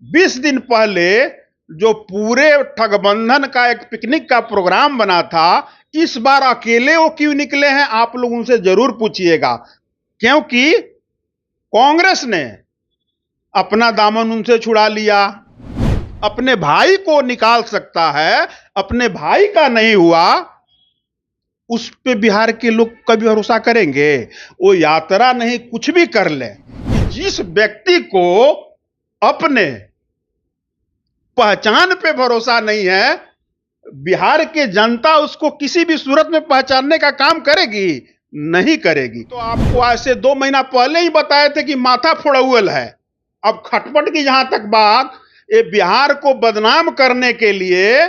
20 दिन पहले जो पूरे ठगबंधन का एक पिकनिक का प्रोग्राम बना था, इस बार अकेले वो क्यों निकले हैं, आप लोग उनसे जरूर पूछिएगा। क्योंकि कांग्रेस ने अपना दामन उनसे छुड़ा लिया। अपने भाई को निकाल सकता है, अपने भाई का नहीं हुआ, उस पे बिहार के लोग कभी भरोसा करेंगे? वो यात्रा नहीं, कुछ भी कर ले, जिस व्यक्ति को अपने पहचान पे भरोसा नहीं है, बिहार के जनता उसको किसी भी सूरत में पहचानने का काम करेगी? नहीं करेगी। तो आपको आज से 2 महीना पहले ही बताए थे कि माथा फोड़ुअल है। अब खटपट की जहां तक बात, ये बिहार को बदनाम करने के लिए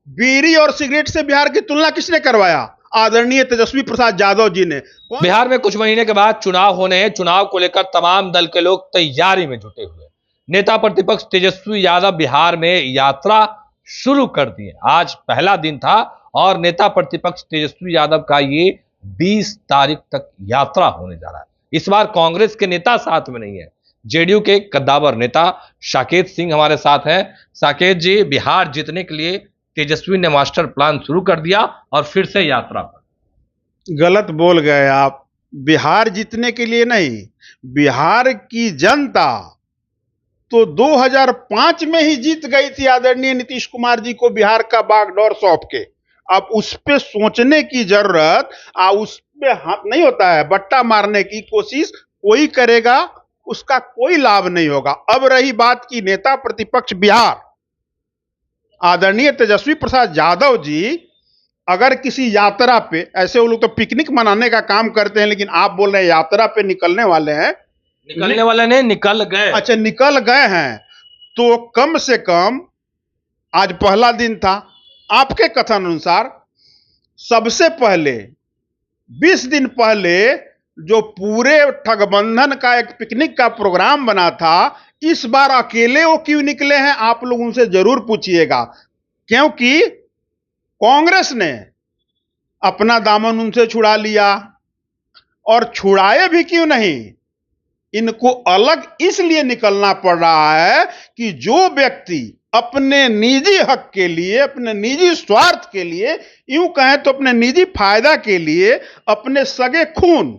बीड़ी और सिगरेट से बिहार की तुलना किसने करवाया? आदरणीय तेजस्वी प्रसाद यादव जी ने। बिहार में कुछ महीने के बाद चुनाव होने हैं। चुनाव को लेकर तमाम दल के लोग तैयारी में जुटे हुए। नेता प्रतिपक्ष तेजस्वी यादव बिहार में यात्रा शुरू कर दी है। आज पहला दिन था और नेता प्रतिपक्ष तेजस्वी यादव का ये 20 तारीख तक यात्रा होने जा रहा है। इस बार कांग्रेस के नेता साथ में नहीं है, जेडीयू के कद्दावर नेता साकेत सिंह हमारे साथ हैं। साकेत जी, बिहार जीतने के लिए तेजस्वी ने मास्टर प्लान शुरू कर दिया और फिर से यात्रा पर। गलत बोल गए आप। बिहार जीतने के लिए नहीं, बिहार की जनता तो 2005 में ही जीत गई थी आदरणीय नीतीश कुमार जी को बिहार का बागडोर सौंप के। अब उस पे सोचने की जरूरत, उस पे हाथ नहीं होता है। बट्टा मारने की कोशिश कोई करेगा, उसका कोई लाभ नहीं होगा। अब रही बात की नेता प्रतिपक्ष बिहार, आदरणीय तेजस्वी प्रसाद यादव जी अगर किसी यात्रा पे, ऐसे वो लोग तो पिकनिक मनाने का काम करते हैं, लेकिन आप बोल रहे हैं यात्रा पे निकलने वाले हैं। निकलने वाले नहीं, निकल गए। अच्छा, निकल गए हैं। तो कम से कम आज पहला दिन था, आपके कथन अनुसार सबसे पहले 20 दिन पहले जो पूरे ठगबंधन का एक पिकनिक का प्रोग्राम बना था, इस बार अकेले वो क्यों निकले हैं, आप लोग उनसे जरूर पूछिएगा। क्योंकि कांग्रेस ने अपना दामन उनसे छुड़ा लिया। और छुड़ाए भी क्यों नहीं, इनको अलग इसलिए निकलना पड़ रहा है कि जो व्यक्ति अपने निजी हक के लिए, अपने निजी स्वार्थ के लिए, यूं कहें तो अपने निजी फायदा के लिए, अपने सगे खून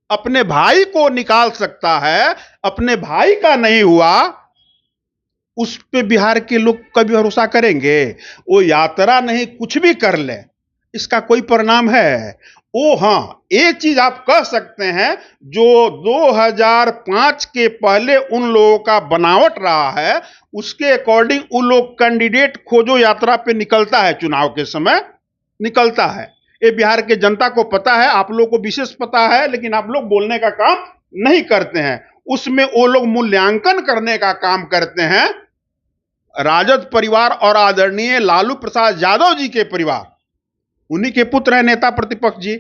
अपने भाई को निकाल सकता है, अपने भाई का नहीं हुआ, उस पे बिहार के लोग कभी भरोसा करेंगे? वो यात्रा नहीं, कुछ भी कर ले, इसका कोई परिणाम है? ओ हाँ, एक चीज आप कह सकते हैं, जो 2005 के पहले उन लोगों का बनावट रहा है, उसके अकॉर्डिंग उन लोग कैंडिडेट खोजो यात्रा पे निकलता है, चुनाव के समय निकलता है। ये बिहार के जनता को पता है, आप लोगों को विशेष पता है, लेकिन आप लोग बोलने का काम नहीं करते हैं। उसमें वो लोग मूल्यांकन करने का काम करते हैं। राजद परिवार और आदरणीय लालू प्रसाद यादव जी के परिवार, उन्हीं के पुत्र हैं नेता प्रतिपक्ष जी,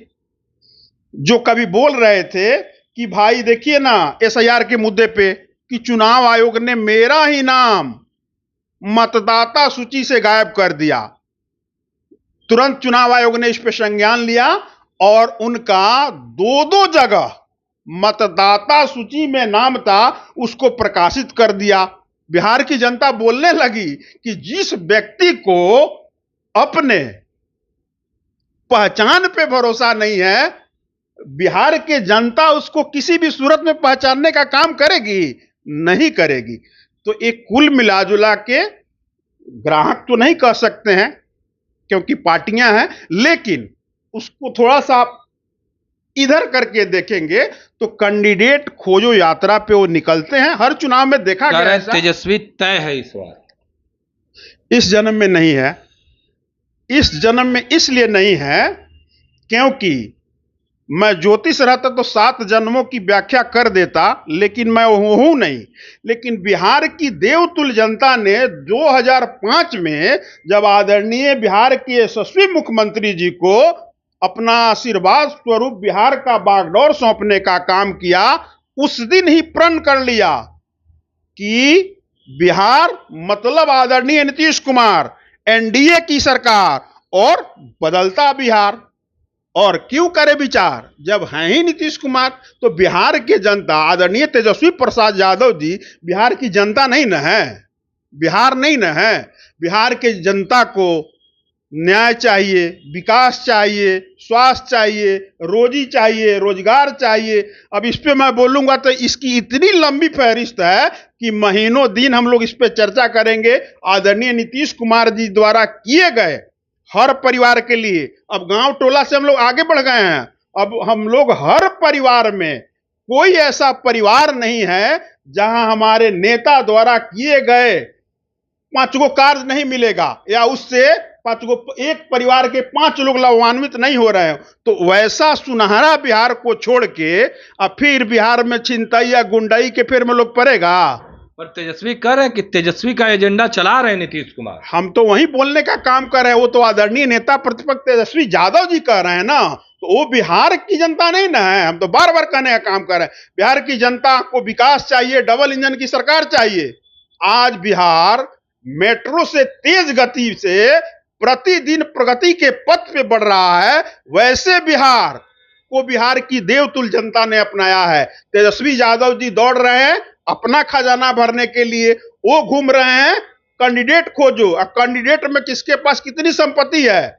जो कभी बोल रहे थे कि भाई देखिए ना एसआईआर के मुद्दे पे कि चुनाव आयोग ने मेरा ही नाम मतदाता सूची से गायब कर दिया। तुरंत चुनाव आयोग ने इस पे संज्ञान लिया और उनका 2 जगह मतदाता सूची में नाम था, उसको प्रकाशित कर दिया। बिहार की जनता बोलने लगी कि जिस व्यक्ति को अपने पहचान पे भरोसा नहीं है, बिहार के जनता उसको किसी भी सूरत में पहचानने का काम करेगी? नहीं करेगी। तो एक कुल मिलाजुला के ग्राहक तो नहीं कह सकते हैं क्योंकि पार्टियां हैं, लेकिन उसको थोड़ा सा इधर करके देखेंगे तो कैंडिडेट खोजो यात्रा पे वो निकलते हैं। हर चुनाव में देखा गया है। तेजस्वी तय है इस बार? इस जन्म में नहीं है। इस जन्म में इसलिए नहीं है क्योंकि मैं ज्योतिष रहता तो 7 जन्मों की व्याख्या कर देता, लेकिन मैं वो हूं नहीं। लेकिन बिहार की देवतुल्य जनता ने 2005 में जब आदरणीय बिहार के यशस्वी मुख्यमंत्री जी को अपना आशीर्वाद स्वरूप बिहार का बागडोर सौंपने का काम किया, उस दिन ही प्रण कर लिया कि बिहार मतलब आदरणीय नीतीश कुमार, एनडीए की सरकार और बदलता बिहार। और क्यों करे विचार, जब हैं ही नीतीश कुमार, तो बिहार की जनता, आदरणीय तेजस्वी प्रसाद यादव जी बिहार की जनता नहीं न है? बिहार नहीं ना है। बिहार के जनता को न्याय चाहिए, विकास चाहिए, स्वास्थ्य चाहिए, रोजी चाहिए, रोजगार चाहिए। अब इस पे मैं बोलूंगा तो इसकी इतनी लंबी फहरिस्त है कि महीनों दिन हम लोग इस पे चर्चा करेंगे। आदरणीय नीतीश कुमार जी द्वारा किए गए हर परिवार के लिए, अब गांव टोला से हम लोग आगे बढ़ गए हैं। अब हम लोग हर परिवार में, कोई ऐसा परिवार नहीं है जहां हमारे नेता द्वारा किए गए 5 गो कार्य नहीं मिलेगा, या उससे 5 गो, एक परिवार के 5 लोग लाभान्वित नहीं हो रहे हैं। तो वैसा सुनहरा बिहार को छोड़ के अब फिर बिहार में छिनतई या गुंडाई के फेर में लोग पड़ेगा। पर तेजस्वी कह रहे हैं कि तेजस्वी का एजेंडा चला रहे हैं नीतीश कुमार। हम तो वही बोलने का काम कर रहे हैं, वो तो आदरणीय नेता प्रतिपक्ष तेजस्वी यादव जी कह रहे हैं ना, तो वो बिहार की जनता नहीं ना है। हम तो बार बार कहने का काम कर रहे हैं, बिहार की जनता को विकास चाहिए, डबल इंजन की सरकार चाहिए। आज बिहार मेट्रो से तेज गति से प्रतिदिन प्रगति के पथ पे बढ़ रहा है। वैसे बिहार को बिहार की देवतुल्य जनता ने अपनाया है। तेजस्वी यादव जी दौड़ रहे हैं अपना खजाना भरने के लिए, वो घूम रहे हैं कैंडिडेट खोजो, और कैंडिडेट में किसके पास कितनी संपत्ति है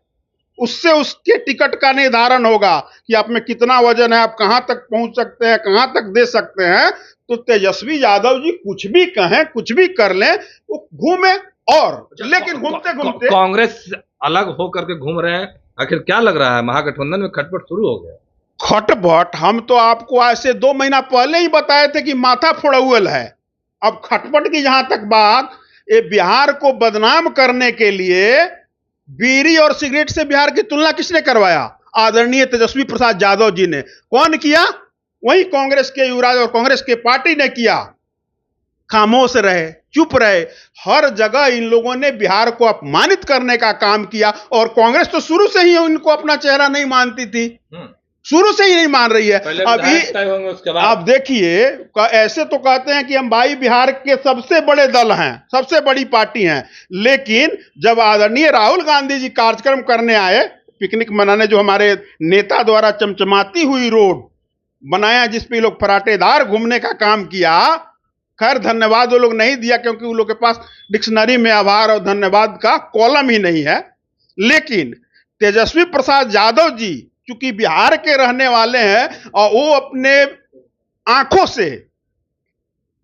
उससे उसके टिकट का निर्धारण होगा कि आप में कितना वजन है, आप कहां तक पहुंच सकते हैं, कहां तक दे सकते हैं। तो तेजस्वी यादव जी कुछ भी कहें, कुछ भी कर लें, वो घूमे, और लेकिन घूमते घूमते कांग्रेस अलग होकर के घूम रहे हैं। आखिर क्या लग रहा है, महागठबंधन में खटपट शुरू हो गया? खटपट हम तो आपको आज से 2 महीना पहले ही बताए थे कि माथा फोड़ुअल है। अब खटपट की जहां तक बात, ये बिहार को बदनाम करने के लिए बीड़ी और सिगरेट से बिहार की तुलना किसने करवाया? आदरणीय तेजस्वी प्रसाद यादव जी ने। कौन किया? वही कांग्रेस के युवराज और कांग्रेस के पार्टी ने किया। खामोश रहे, चुप रहे। हर जगह इन लोगों ने बिहार को अपमानित करने का काम किया, और कांग्रेस तो शुरू से ही इनको अपना चेहरा नहीं मानती थी, शुरू से ही नहीं मान रही है। अभी आप देखिए, ऐसे तो कहते हैं कि हम भाई बिहार के सबसे बड़े दल हैं, सबसे बड़ी पार्टी हैं, लेकिन जब आदरणीय राहुल गांधी जी कार्यक्रम करने आए, पिकनिक मनाने, जो हमारे नेता द्वारा चमचमाती हुई रोड बनाया जिसपे लोग फराटेदार घूमने का काम किया, खैर धन्यवाद वो लोग नहीं दिया क्योंकि उन लोग के पास डिक्शनरी में आभार और धन्यवाद का कॉलम ही नहीं है। लेकिन तेजस्वी प्रसाद यादव जी चूंकि बिहार के रहने वाले हैं और वो अपने आंखों से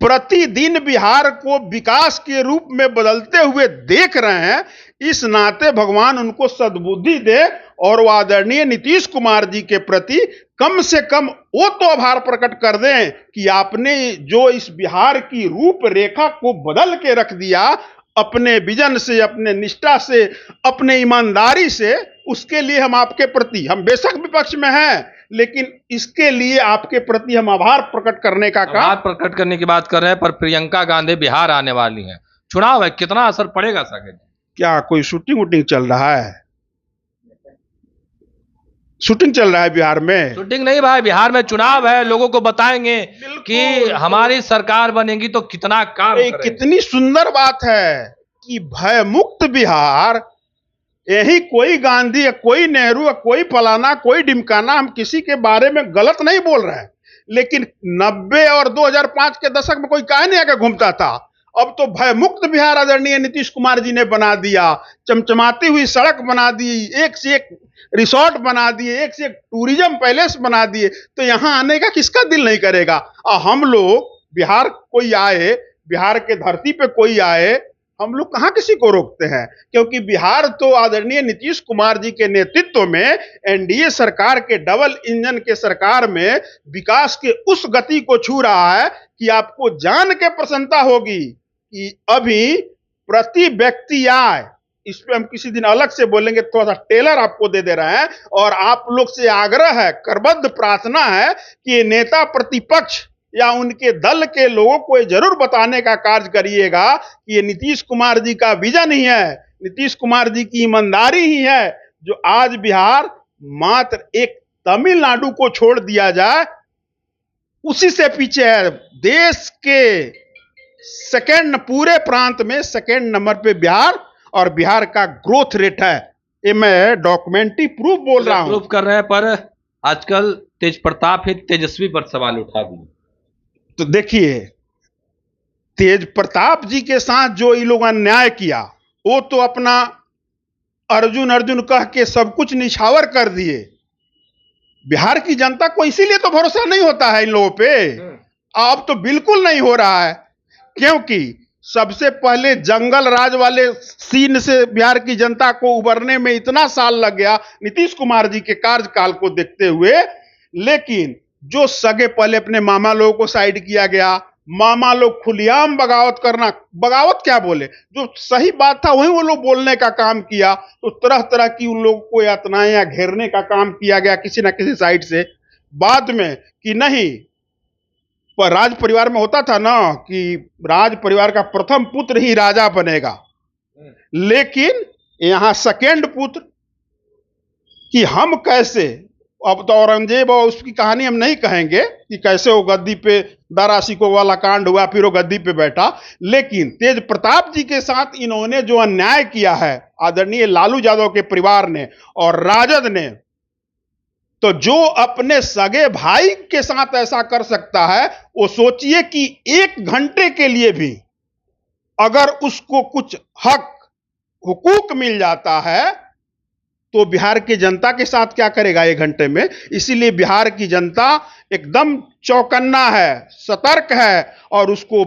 प्रतिदिन बिहार को विकास के रूप में बदलते हुए देख रहे हैं, इस नाते भगवान उनको सद्बुद्धि दे, और वो आदरणीय नीतीश कुमार जी के प्रति कम से कम वो तो आभार प्रकट कर दें कि आपने जो इस बिहार की रूपरेखा को बदल के रख दिया, अपने विजन से, अपने निष्ठा से, अपने ईमानदारी से, उसके लिए हम आपके प्रति, हम बेशक विपक्ष में हैं, लेकिन इसके लिए आपके प्रति हम आभार प्रकट करने का काम, आभार प्रकट करने की बात कर रहे हैं। पर प्रियंका गांधी बिहार आने वाली हैं, चुनाव है, कितना असर पड़ेगा सागर जी? क्या कोई शूटिंग वूटिंग चल रहा है? शूटिंग चल रहा है बिहार में? शूटिंग नहीं भाई, बिहार में चुनाव है, लोगों को बताएंगे कि हमारी सरकार बनेगी तो कितना काम करेंगे। कितनी सुंदर बात है कि भय मुक्त बिहार, यही कोई गांधी या कोई नेहरू या कोई फलाना कोई ढिमकाना, हम किसी के बारे में गलत नहीं बोल रहे हैं, लेकिन 90 और 2005 के दशक में कोई काहे नहीं आके घूमता था। अब तो भय मुक्त बिहार आदरणीय नीतीश कुमार जी ने बना दिया, चमचमाती हुई सड़क बना दी, एक से एक रिसोर्ट बना दिए, एक से एक टूरिज्म पैलेस बना दिए, तो यहां आने का किसका दिल नहीं करेगा? और हम लोग बिहार कोई आए, बिहार के धरती पे कोई आए, हम लोग कहां किसी को रोकते हैं? क्योंकि बिहार तो आदरणीय नीतीश कुमार जी के नेतृत्व में एनडीए सरकार के डबल इंजन के सरकार में विकास के उस गति को छू रहा है कि आपको जान के प्रसन्नता होगी कि अभी प्रति व्यक्ति आय, इस पे हम किसी दिन अलग से बोलेंगे, थोड़ा सा टेलर आपको दे रहे हैं, और आप लोग से आग्रह है, करबद्ध प्रार्थना है कि नेता प्रतिपक्ष या उनके दल के लोगों को जरूर बताने का कार्य करिएगा कि ये नीतीश कुमार जी का विजन ही है, नीतीश कुमार जी की ईमानदारी ही है जो आज बिहार मात्र एक तमिलनाडु को छोड़ दिया जाए उसी से पीछे है। देश के सेकेंड, पूरे प्रांत में सेकेंड नंबर पे बिहार, और बिहार का ग्रोथ रेट है। ये मैं डॉक्यूमेंट्री प्रूफ बोल रहा हूं। प्रूफ कर रहे हैं, पर आजकल तेज प्रताप ही तेजस्वी पर सवाल उठा दिए। तो देखिए, तेज प्रताप जी के साथ जो इन लोगों ने अन्याय किया, वो तो अपना अर्जुन अर्जुन कह के सब कुछ निछावर कर दिए। बिहार की जनता को इसीलिए तो भरोसा नहीं होता है इन लोगों पे। अब तो बिल्कुल नहीं हो रहा है, क्योंकि सबसे पहले जंगल राज वाले सीन से बिहार की जनता को उबरने में इतना साल लग गया नीतीश कुमार जी के कार्यकाल को देखते हुए। लेकिन जो सगे पहले अपने मामा लोगों को साइड किया गया, मामा लोग खुलेआम बगावत करना, बगावत क्या बोले, जो सही बात था वही वो लोग बोलने का काम किया, तो तरह तरह की उन लोगों को यातनाएं या घेरने का काम किया गया किसी ना किसी साइड से। बाद में कि नहीं, पर राज परिवार में होता था ना कि राज परिवार का प्रथम पुत्र ही राजा बनेगा, लेकिन यहां सेकेंड पुत्र कि हम कैसे, अब तो औरंगजेब और उसकी कहानी हम नहीं कहेंगे कि कैसे वो गद्दी पे दारा सिकों वाला कांड हुआ, फिर वो गद्दी पे बैठा। लेकिन तेज प्रताप जी के साथ इन्होंने जो अन्याय किया है आदरणीय लालू यादव के परिवार ने और राजद ने, तो जो अपने सगे भाई के साथ ऐसा कर सकता है, वो सोचिए कि 1 घंटे के लिए भी अगर उसको कुछ हक हुकूक मिल जाता है तो बिहार की जनता के साथ क्या करेगा 1 घंटे में। इसीलिए बिहार की जनता एकदम चौकन्ना है, सतर्क है, और उसको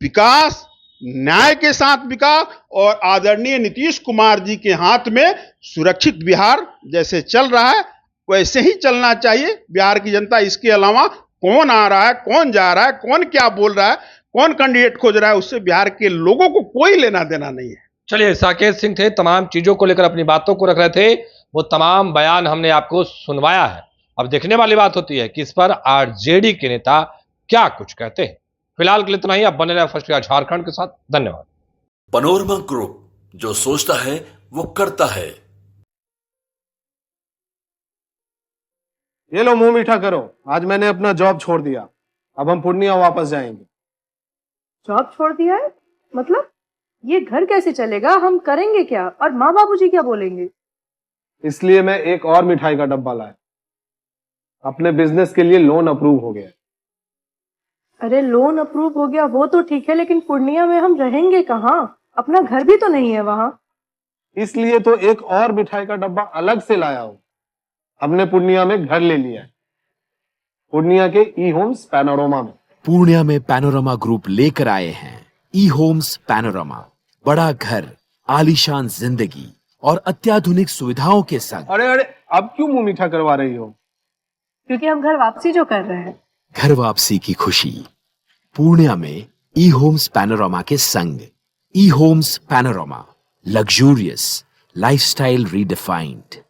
विकास, न्याय के साथ विकास और आदरणीय नीतीश कुमार जी के हाथ में सुरक्षित बिहार जैसे चल रहा है वैसे ही चलना चाहिए। बिहार की जनता इसके अलावा कौन आ रहा है, कौन जा रहा है, कौन क्या बोल रहा है, कौन कैंडिडेट खोज रहा है, उससे बिहार के लोगों को कोई लेना देना नहीं है। चलिए, साकेत सिंह थे, तमाम चीजों को लेकर अपनी बातों को रख रहे थे, वो तमाम बयान हमने आपको सुनवाया है। अब देखने वाली बात होती है कि इस पर आरजेडी के नेता क्या कुछ कहते हैं। फिलहाल के लिए इतना ही। आप बने रहे फर्स्ट क्लास झारखंड के साथ। धन्यवाद। पनोरमा ग्रुप, जो सोचता है वो करता है। ये लो, मुंह मीठा करो। आज मैंने अपना जॉब छोड़ दिया, अब हम पूर्णिया वापस जाएंगे। जॉब छोड़ दिया है? मतलब ये घर कैसे चलेगा? हम करेंगे क्या? और माँ बाबूजी क्या बोलेंगे? इसलिए मैं एक और मिठाई का डब्बा लाया। अपने बिजनेस के लिए लोन अप्रूव हो गया। अरे लोन अप्रूव हो गया वो तो ठीक है, लेकिन पूर्णिया में हम रहेंगे कहाँ? अपना घर भी तो नहीं है वहां। इसलिए तो एक और मिठाई का डब्बा अलग से लाया हूं। हमने पूर्णिया में घर ले लिया है, पूर्णिया के ई होम्स पैनोरमा में। पूर्णिया में पैनोरमा ग्रुप लेकर आए हैं ई होम्स पैनोरमा। बड़ा घर, आलीशान जिंदगी और अत्याधुनिक सुविधाओं के संग। अरे अरे, अब क्यों मुंह मीठा करवा रही हो? क्योंकि हम घर वापसी जो कर रहे हैं। घर वापसी की खुशी पूर्णिया में ई होम्स पैनोरमा के संग। ई homes panorama, luxurious lifestyle redefined.